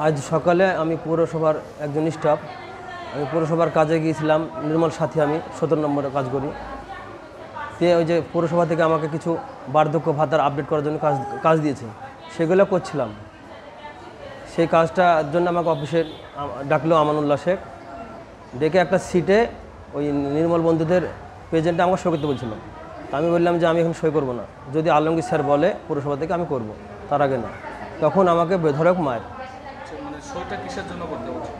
আজ সকালে আমি পৌরসভার একজন স্টাফ, আমি পৌরসভার কাজে গিয়েছিলাম। নির্মল সাথী, আমি 17 নম্বরে কাজ করি। তে ওই যে পৌরসভা থেকে আমাকে কিছু বার্ধক্য ভাতার আপডেট করার জন্য কাজ দিয়েছে, সেগুলো করছিলাম। সেই কাজটার জন্য আমাকে অফিসে ডাকলো আমানুল্লাহ শেখ, ডেকে একটা সিটে ওই নির্মল বন্ধুদের প্রেজেন্টে আমাকে সই করতে বলছিল। আমি বললাম যে আমি এখন সই করবো না, যদি আলমগীর স্যার বলে পৌরসভা থেকে আমি করব, তার আগে না। তখন আমাকে বেধড়ক মায়ের। সইটা কিসের জন্য করতে বলছে?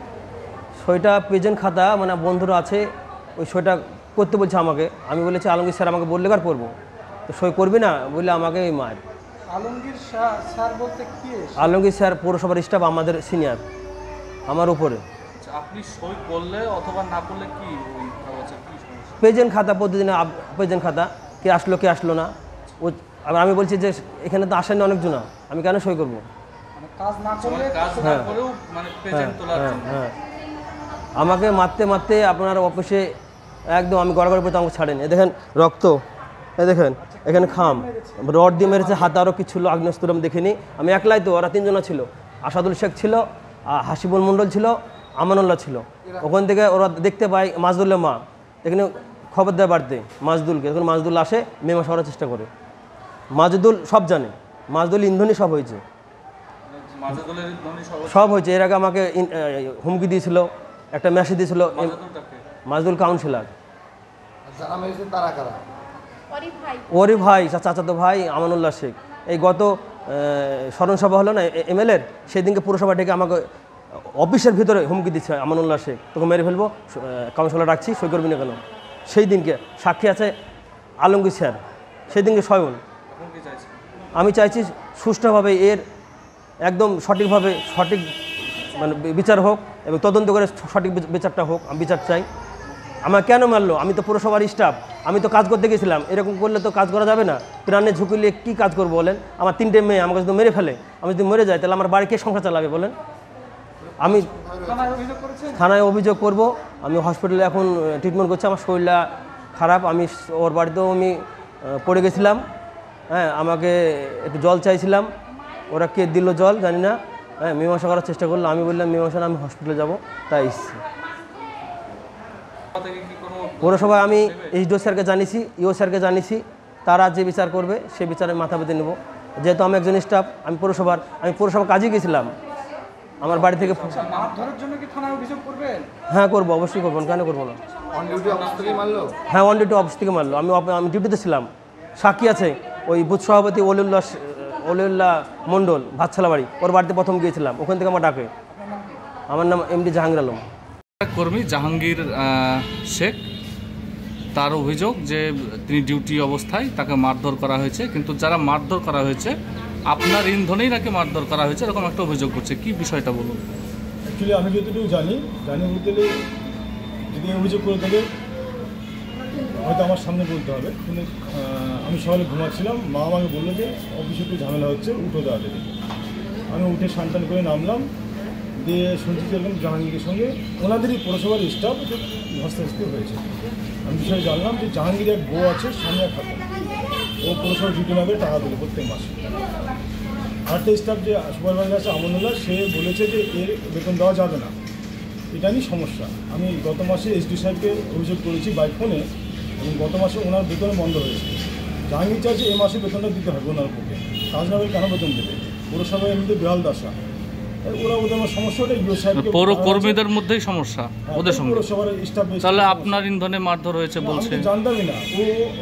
সইটা প্রেজেন্ট খাতা, মানে বন্ধুরা আছে, ওই সইটা করতে বলছে আমাকে। আমি বলেছি আলমগীর স্যার আমাকে বললে কার করবো, তো সই করবি না বললে আমাকে এই মায়ের। আলমগীর স্যার বলতে কি? আলমগীর স্যার পৌরসভার স্টাফ, আমাদের সিনিয়র, আমার উপরে। আপনি সই করলে অথবা না করলে কি ওই কাগজের কি সমস্যা? প্রেজেন্ট খাতা, প্রতিদিন প্রেজেন্ট খাতা, কে আসলো না। ও আমি বলছি যে এখানে তো আসেন অনেকজন, আমি কেন সই করবো? কাজ না করলে মানে প্রেজেন্ট তোলার জন্য আমাকে মারতে মারতে আপনার অফিসে একদম আমি গড়গড় পেতে আমাকে ছাড়েন। এ দেখেন রক্ত, এ দেখেন এখানে খাম, রড দিয়ে মেরেছে, হাতে আরও কিছু ছিল, আগ্নেয়াস্ত্র আমি দেখিনি। আমি একলাই তো, ওরা 3 জন ছিল। আসাদুল শেখ ছিল, হাসিবুল মণ্ডল ছিল, আমানুল্লাহ ছিল। ওখান থেকে ওরা দেখতে পায় মাজদুলের মা, এখানে খবর দেয় বাড়িতে মাজদুলকে। তখন মাজদুল আসে, মেমা সরার চেষ্টা করে। মাজদুল সব জানে, মাজদুল ইন্ধনই সব হয়েছে, সব হয়েছে। এর আগে আমাকে হুমকি দিয়েছিল, একটা মেসেজ দিয়েছিল। মাজদুল কাউন্সিলর, ওরই ভাই, চাচাতো ভাই আমানুল্লাহ শেখ। এই গত স্মরণসভা হলো না MLA-র, সেদিনকে পুরসভা ডেকে আমাকে অফিসের ভিতরে হুমকি দিচ্ছে আমানুল্লাহ শেখ, তোকে মেরে ফেলবো, কাউন্সিলর রাখছি, সই করবি না কেন। সেই দিনকে সাক্ষী আছে আলমগীর স্যার, সেই দিনকে স্বয়ন। আমি চাইছি সুষ্ঠুভাবে এর একদম সঠিকভাবে সঠিক মানে বিচার হোক, এবং তদন্ত করে সঠিক বিচারটা হোক। আমি বিচার চাই। আমার কেন মারলো? আমি তো পুরসভার স্টাফ, আমি তো কাজ করতে গেছিলাম। এরকম করলে তো কাজ করা যাবে না। প্রাণে ঝুঁকি নিয়ে কী কাজ করবো বলেন? আমার 3টে মেয়ে আমাকে যদি মেরে ফেলে, আমি যদি মরে যাই, তাহলে আমার বাড়ি কে সংসার চালাবে বলেন? আমি থানায় অভিযোগ করব। আমি হসপিটালে এখন ট্রিটমেন্ট করছি, আমার শরীরটা খারাপ। আমি ওর বাড়িতেও আমি পড়ে গেছিলাম। হ্যাঁ, আমাকে একটু জল চাইছিলাম, ওরা কে দিল জল জানি না। হ্যাঁ, মীমাংসা করার চেষ্টা করলো। আমি বললাম মীমাংসা না, আমি হসপিটালে যাব, তাই এসেছি। পৌরসভায় আমি SDO স্যারকে জানিয়েছি, ইও স্যারকে জানিয়েছি। তারা যে বিচার করবে সে বিচারে মাথা পেতে নেব। যেহেতু আমি একজন স্টাফ, আমি পৌরসভা কাজে গেছিলাম। আমার বাড়ি থেকে হ্যাঁ করবো, অবশ্যই করবো, কেন করবো না। হ্যাঁ, অন ডিউটি অফিস থেকে মারলো। আমি ডিউটিতে ছিলাম। সাক্ষী আছে, ওই বুথ সভাপতি অলিউল্লাহ মণ্ডল, ভাতছালা বাড়ি, ওর বাড়িতে প্রথম গিয়েছিলাম, ওখান থেকে আমার ডাকে। আমার নাম MD জাহাঙ্গীর আলম। কর্মী জাহাঙ্গীর শেখ, তার অভিযোগ যে তিনি ডিউটি অবস্থায় তাকে মারধর করা হয়েছে, কিন্তু যারা মারধর করা হয়েছে আপনার ইন্ধনেই নাকি মারধর করা হয়েছে, এরকম একটা অভিযোগ করছে। কি বিষয়টা বলুন। অ্যাকচুয়ালি আমি যতটুকু জানি বলতে যদি অভিযোগ করে থাকে হয়তো আমার সামনে বলতে হবে। কিন্তু আমি সকালে ঘুমাচ্ছিলাম, মা আমাকে বললো যে অফিসে একটু ঝামেলা হচ্ছে, উঠো তাড়াতাড়ি। আমি উঠে স্নান করে নামলাম, দিয়ে শুনছি এরকম জাহাঙ্গীরের সঙ্গে ওনাদেরই পৌরসভার স্টাফ ধস্তাধস্তি হয়েছে। আমি বিষয়ে জানলাম যে জাহাঙ্গীর এক বউ আছে, সামিয়া খাতুন, ও পৌরসভার ডিউটি না করে টাকা দিল প্রত্যেক মাসে। আরেকটা স্টাফ যে সুপারভাইজার আছে আমানুল্লাহ, সে বলেছে যে এর বেতন দেওয়া যাবে না, এটা নিয়ে সমস্যা। আমি গত মাসে SDO সাহেবকে অভিযোগ করেছি বাই ফোনে, এবং গত মাসে ওনার বেতন বন্ধ হয়েছে। জাহাঙ্গীর চাইছে এই মাসে বেতনটা দিতে হবে ওনার পক্ষে, কাজ না হলে কেন বেতন দেবে? পৌরসভায় এমনিতে বেহাল দশা। ওরা ওদের সমস্যাটা পৌর কর্মীদের মধ্যেই সমস্যা ওদের সঙ্গে। তাহলে আপনার ইন্ধনে মারধর হয়েছে বলছে? জানতামই না।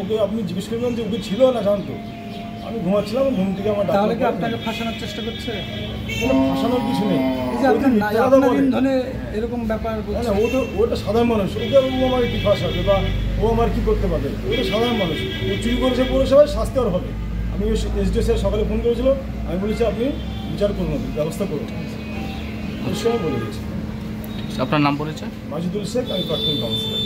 ওকে আপনি জিজ্ঞেস করবেন যে ওকে ছিল না জানতো। আমি ঘুমাচ্ছিলাম, ঘুম থেকে আমার তাহলে কি আপনাকে ফাঁসানোর চেষ্টা করছে? কোনো ফাঁসানোর কিছু নেই, এরকম ব্যাপার না। ওটা সাধারণ মানুষ, ওকে ও আমার কি ফাঁসাবে বা ও আমার কি করতে পারবে? ওটা সাধারণ মানুষ, ও চুরি করেছে পৌরসভায়, শাস্তি আর হবে। আমি SDO স্যার সকালে ফোন করেছিল, আমি বলেছি আপনি বিচার করুন, ব্যবস্থা করুন, ওই সময় বলে দিয়েছি। আপনার নাম পরিচয়? মাজিদুল শেখ, আমি প্রাক্তন কাউন্সিলর।